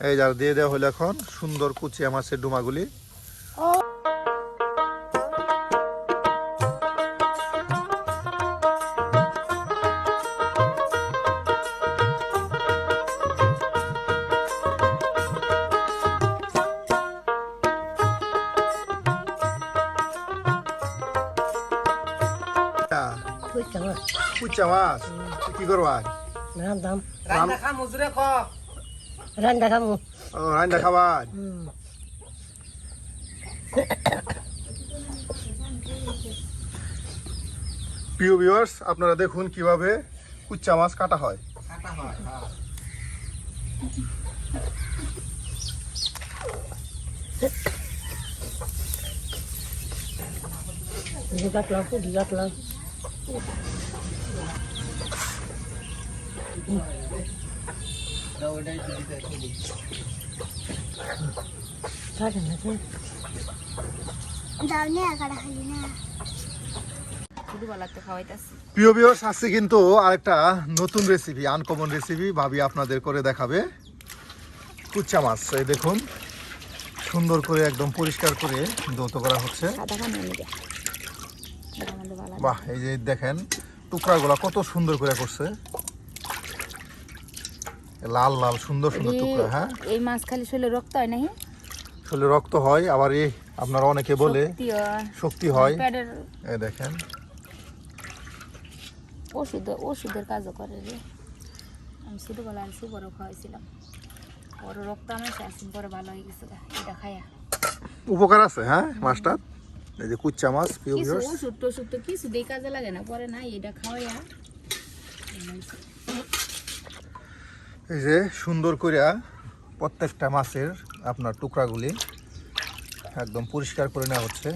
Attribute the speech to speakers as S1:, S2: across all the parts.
S1: এই যার দিয়ে দেওয়া হলো এখন সুন্দর কুচিয়া মাছের ডুমাগুলি। কুচিয়া মাছ কি করবা?
S2: রান্না খামু।
S1: ও রান্না খাবা? প্রিয় ভিউয়ার্স, আপনারা দেখুন কিভাবে কুচিয়া মাছ কাটা হয়।
S2: কাটলাম।
S1: প্রিয় ভিউয়ার্স, আজকে কিন্তু আরেকটা নতুন রেসিপি, আনকমন রেসিপি ভাবি আপনাদের করে দেখাবে। কুচিয়া মাছ এই দেখুন সুন্দর করে একদম পরিষ্কার করে ধৌত করা হচ্ছে। বাহ, এই যে দেখেন টুকরাগুলা কত সুন্দর করে করছে, লাল লাল সুন্দর সুন্দর টুকরা। হ্যাঁ,
S3: এই মাছ খালি শরীরে রক্ত হয় নাকি?
S1: শরীরে রক্ত হয়, আবার এই আপনারা অনেকে বলে শক্তি হয়। এই দেখেন
S3: ওষুধের কাজও করে রে। আমি ছোটবেলা আনছি, বড় খাওয়াইছিলাম, বড় রক্ত আমার আসিন পরে ভালো হয়ে গেছে এটা খাইয়া।
S1: উপকার আছে হ্যাঁ মাছটা। এই যে কুচিয়া মাছ প্রিয় ভিউয়ার্স,
S3: ওষুধ টষুধ তো কিছু দিয়ে কাজে লাগে না, পরে না এটা খাওয়াইয়া।
S1: এই যে সুন্দর করে প্রত্যেকটা মাছের আপনার টুকরাগুলি একদম পরিষ্কার করে নেওয়া হচ্ছে।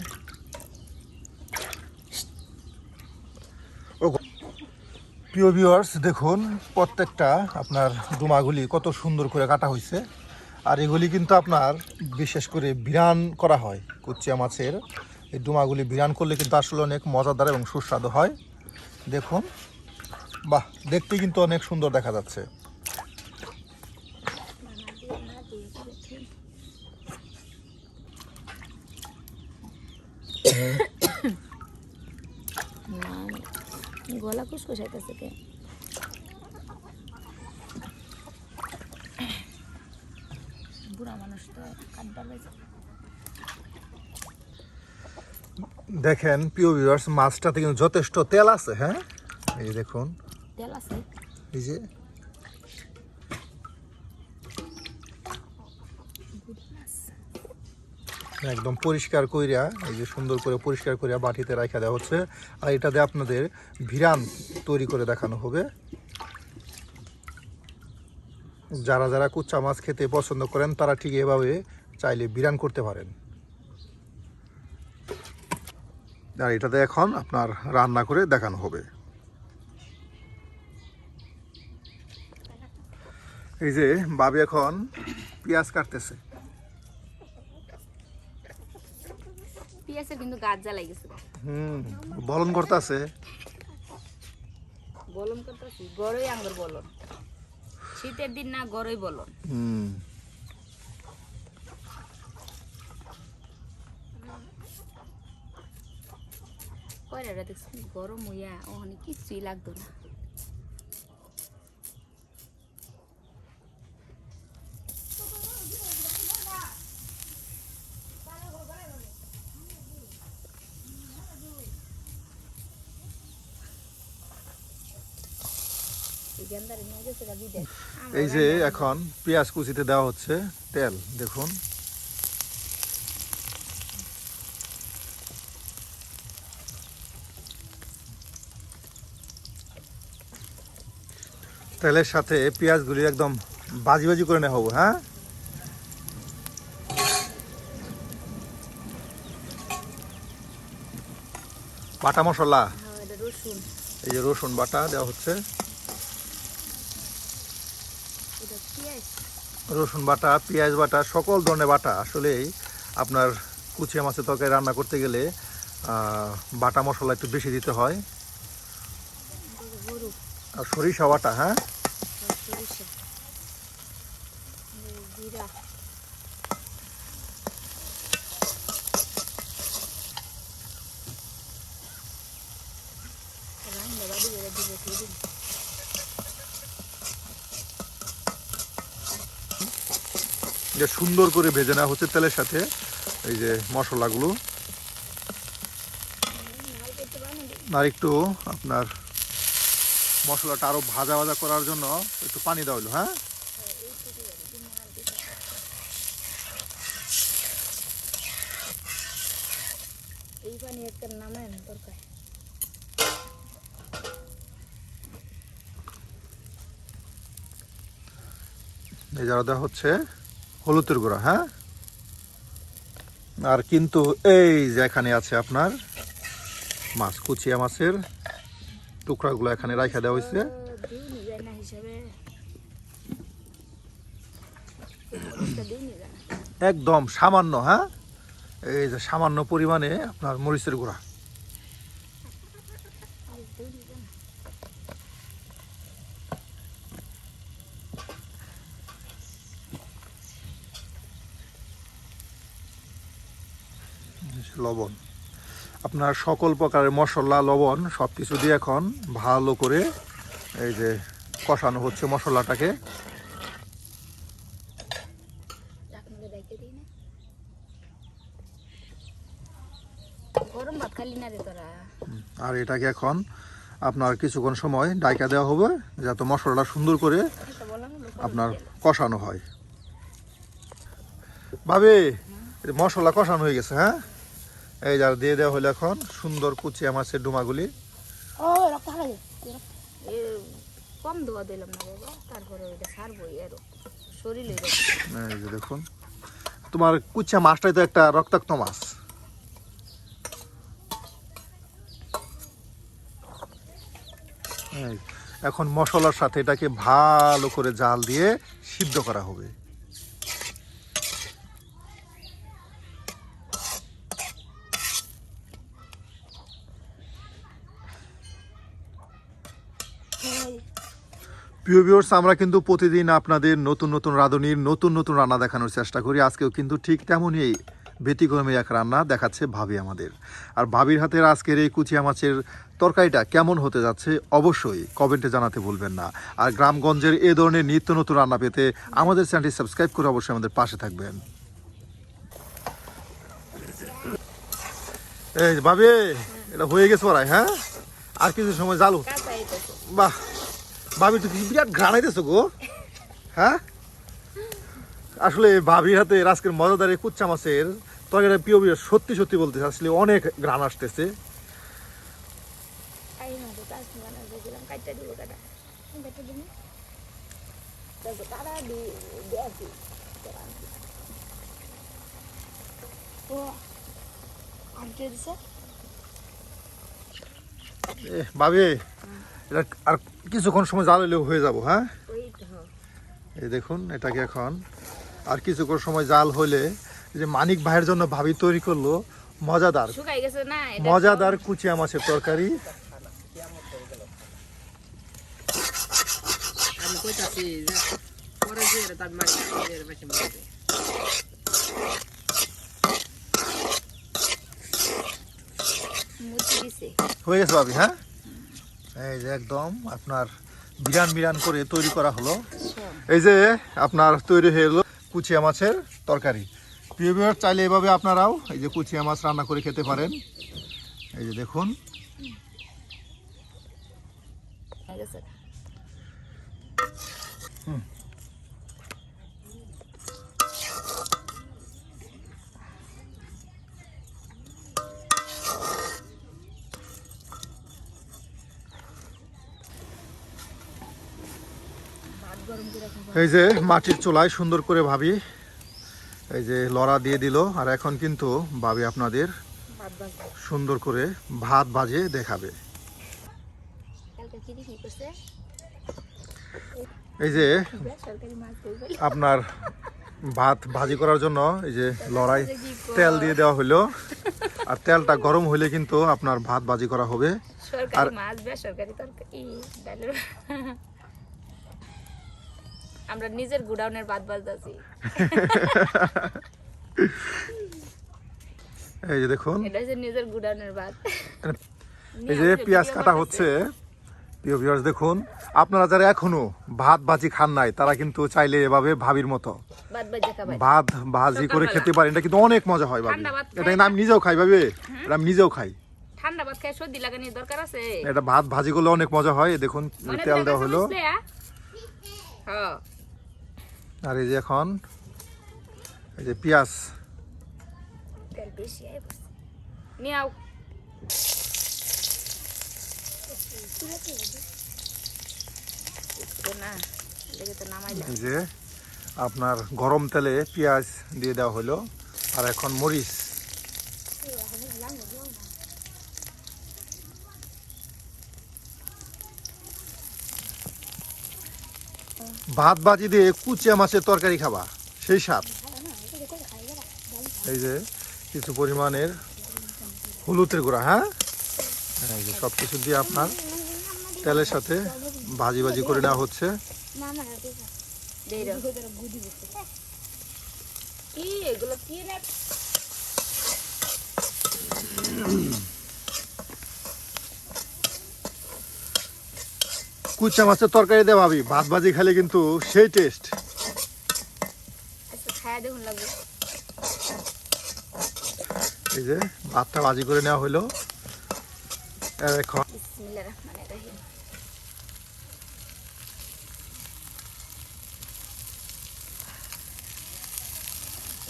S1: প্রিয় ভিউয়ার্স, দেখুন প্রত্যেকটা আপনার ডুমাগুলি কত সুন্দর করে কাটা হয়েছে। আর এগুলি কিন্তু আপনার বিশেষ করে বিরান করা হয়। কুচিয়া মাছের এই ডুমাগুলি বিরান করলে কিন্তু আসলে অনেক মজাদার এবং সুস্বাদু হয়। দেখুন, বাহ, দেখতে কিন্তু অনেক সুন্দর দেখা যাচ্ছে।
S3: গলা কুসকুস হইতেছে কে? বুড়া মানুষ তো কাটবার লাগে।
S1: দেখেন প্রিয় ভিউয়ার্স, মাছটাতে কিন্তু যথেষ্ট তেল আছে। হ্যাঁ, এই দেখুন
S3: তেল আছে,
S1: এই যে একদম পরিষ্কার কইরা, এই যে সুন্দর করে পরিষ্কার কইরা বাটিতে রাখা দেওয়া হচ্ছে। আর এটাতে আপনাদের ভিরান তৈরি করে দেখানো হবে। যারা যারা কুচা মাছ খেতে পছন্দ করেন তারা ঠিক এভাবে চাইলে ভিরান করতে পারেন। আর এটাতে এখন আপনার রান্না করে দেখানো হবে। এই যে বাবি এখন পেঁয়াজ কাটতেছে।
S3: পেঁয়াজের কিন্তু গাছ জ্বালাই গেছে।
S1: বলন করতেছে,
S3: বলন করতেছি, গরই আঙ্গুর বলন। শীতের দিন না, গরই বলন। কয়টা দেখছি গরম হইয়া ওখানে কিছুই লাগতো না।
S1: এই যে এখন পেঁয়াজ কুচিতে দেওয়া হচ্ছে তেল। দেখুন তেলের সাথে পেঁয়াজগুলি একদম ভাজি ভাজি করে নেওয়া হবে। হ্যাঁ, বাটা মশলা, এই যে রসুন বাটা দেওয়া হচ্ছে, রসুন বাটা, পেঁয়াজ বাটা, সকল ধরনের বাটা। আসলেই আপনার কুচিয়া মাছের তরকারি রান্না করতে গেলে বাটা মশলা একটু বেশি দিতে হয়। আর সরিষা বাটা, হ্যাঁ,
S3: মশলা
S1: যে সুন্দর করে ভেজে নেওয়া হচ্ছে তেলের সাথে এই যে মশলাগুলো। আর একটু আপনার মশলাটা আরো ভাজা ভাজা করার জন্য একটু পানি দেওয়া হলো। হ্যাঁ,
S3: এই পানি একটা নামেন দরকার।
S1: এই যারা দেওয়া হচ্ছে হলুদের গুঁড়া। হ্যাঁ, আর কিন্তু এই যে এখানে আছে আপনার মাছ, কুচিয়া মাছের টুকরাগুলো এখানে রাখা দেওয়া হয়েছে একদম সামান্য। হ্যাঁ, এই যে সামান্য পরিমাণে আপনার মরিচের গুঁড়া। লবণ, আপনার সকল প্রকারের মশলা লবণ সব কিছু দিয়ে এখন ভালো করে এই যে কষানো হচ্ছে মশলাটাকে।
S3: গরম ভাত খালি না রে তোরা।
S1: আর এটাকে এখন আপনার কিছুক্ষণ সময় ডাইকা দেওয়া হবে যাতে মশলাটা সুন্দর করে আপনার কষানো হয়। ভাবি মশলা কষানো হয়ে গেছে। হ্যাঁ, এই যার দিয়ে দেওয়া হলো এখন সুন্দর কুচিয়া মাছের ডুমাগুলি।
S2: ও রক্ত খাই
S3: কম দেওয়া দিলাম না বাবা, তারপরে ওইটা ছাড়বই আরো শরীরে।
S1: এই যে দেখুন তোমার কুচিয়া মাছটাই তো একটা রক্তাক্ত মাছ। এখন মশলার সাথে এটাকে ভালো করে জাল দিয়ে সিদ্ধ করা হবে। প্রিয় ভিউয়ার্স, আমরা কিন্তু প্রতিদিন আপনাদের নতুন নতুন রাঁধুনির নতুন নতুন রান্না দেখানোর চেষ্টা করি। আজকেও কিন্তু ঠিক তেমনই ব্যতিক্রমী এক রান্না দেখাচ্ছে ভাবি আমাদের। আর ভাবির হাতের আজকের এই কুচিয়া মাছের তরকারিটা কেমন হতে যাচ্ছে অবশ্যই কমেন্টে জানাতে ভুলবেন না। আর গ্রামগঞ্জের এ ধরনের নিত্য নতুন রান্না পেতে আমাদের চ্যানেলটি সাবস্ক্রাইব করে অবশ্যই আমাদের পাশে থাকবেন। এই ভাবি এটা হয়ে গেছে ওরাই। হ্যাঁ, আর কিছু সময় জালু। বাহ ভাবি তো বিরাট ঘ্রাণাইতেছো গো। হ্যাঁ, আসলে ভাবির হাতে আজকের মজাদার এই কুচ্চা মাছের তরকারিটা প্রিয় প্রিয় সত্যি সত্যি বলতেছে আসলে অনেক ঘ্রাণ আসতেছে। ভাবি এটা আর কিছুক্ষণ সময় জাল হলেও হয়ে যাবো। হ্যাঁ, এই দেখুন এটাকে এখন আর কিছুক্ষণ সময় জাল হলে যে মানিক ভাইয়ের জন্য ভাবি তৈরি করলো মজাদার মজাদার কুচিয়া মাছের তরকারি। হয়ে গেছে ভাবি। হ্যাঁ, এই যে একদম আপনার বিরান বিরান করে তৈরি করা হলো। এই যে আপনার তৈরি হয়ে গেলো কুচিয়া মাছের তরকারি। প্রিয় ভিউয়ার, চাইলে এভাবে আপনারাও এই যে কুচিয়া মাছ রান্না করে খেতে পারেন। এই যে দেখুন এই যে মাটির চুলায় সুন্দর করে ভাবি এই যে লড়া দিয়ে দিল। আর এখন কিন্তু ভাবি আপনাদের সুন্দর করে ভাত ভাজে দেখাবে। এই যে আপনার ভাত ভাজি করার জন্য এই যে লড়াই তেল দিয়ে দেওয়া হলো। আর তেলটা গরম হলে কিন্তু আপনার ভাত ভাজি করা হবে। আর
S3: আমরা নিজের গুডাউনের ভাত বাজতাছি।
S1: এই যে দেখুন,
S3: এটা হচ্ছে নিজের গুডাউনের ভাত।
S1: এই যে পেঁয়াজ কাটা হচ্ছে। প্রিয় ভিউয়ার্স দেখুন, আপনারা যারা এখনো ভাত ভাজি খান নাই তারা কিন্তু চাইলে এভাবে ভাবির মতো
S3: ভাত বাজে খাবার।
S1: ভাত ভাজি করে খেতে পারেন। এটা কিন্তু অনেক মজা হয় ভাবি।
S3: ঠান্ডা ভাত
S1: এটা কিন্তু আমি নিজেও খাই ভাবি, এটা আমি নিজেও খাই।
S3: ঠান্ডা ভাত খায় সর্দি লাগানোর দরকার আছে।
S1: এটা ভাত ভাজি করলে অনেক মজা হয়। এই দেখুন তেল দেওয়া হলো,
S3: হ্যাঁ।
S1: আর এই যে এখন এই যে পেঁয়াজ।
S3: তেল বেশি নিয়াও। না দেখে তো নামাইলাম।
S1: এই যে আপনার গরম তেলে পেঁয়াজ দিয়ে দেওয়া হলো, আর এখন মরিচ। ভাত ভাজি দিয়ে কুচিয়া মাছের তরকারি খাবা, সেই স্বাদ। এই যে কিছু পরিমাণের হলুদের গুঁড়া, হ্যাঁ, এই যে সব কিছু দিয়ে আপনার তেলের সাথে ভাজি ভাজি করে নেওয়া হচ্ছে।
S3: কি এগুলো কি না?
S1: কুচিয়া মাছের তরকারি দিয়ে ভাবি ভাত ভাজি খেলে কিন্তু সেই টেস্ট।
S3: আচ্ছা খায়া দেখুন লাগবে।
S1: এই যে ভাতটা ভাজি করে নেওয়া হলো, এখন
S3: বিসমিল্লাহির রহমানির রহিম।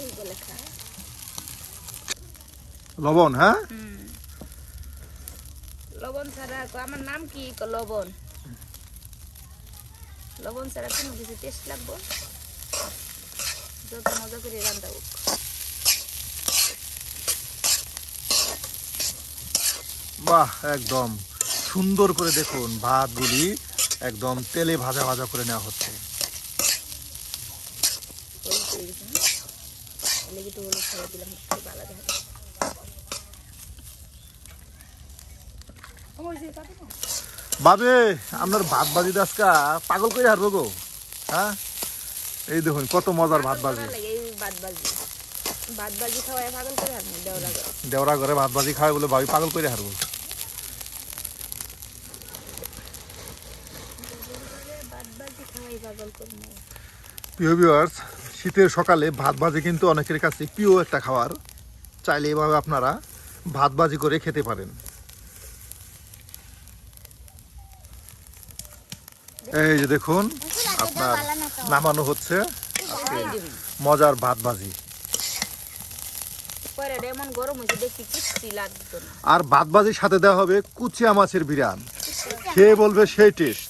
S3: এইগুলো খায়
S1: লবণ, হ্যাঁ,
S3: লবণ ছাড়া আমার নাম কি? লবণ। লবণ ছাড়া কোনো কিছু টেস্ট লাগবো? যত মজা করে রান্না হোক।
S1: বাহ, একদম সুন্দর করে দেখুন ভাতগুলি একদম তেলে ভাজা ভাজা করে নেওয়া হচ্ছে। বাবে আপনার ভাত ভাজি আজকা পাগল করে হারবো গো, হ্যাঁ। এই দেখুন কত মজার ভাত ভাজি।
S3: ভাত ভাজি খাওয়ায় পাগল করে হারবো।
S1: দেওরা ঘরে ভাত ভাজি খাওয়াই বলে ভাবি পাগল করে হারবো। প্রিয় ভিউয়ার্স, শীতের সকালে ভাত ভাজি কিন্তু অনেকের কাছে প্রিয় একটা খাবার। চাইলে এভাবে আপনারা ভাত ভাজি করে খেতে পারেন। এই যে দেখুন আপনার নামানো হচ্ছে আজকে মজার ভাত ভাজি।
S3: এমন গরম হয়েছে দেখছি কিচ্ছু লাগতো না।
S1: আর ভাত ভাজির সাথে দেওয়া হবে কুচিয়া মাছের বিরান, খেয়ে বলবে সেই টেস্ট।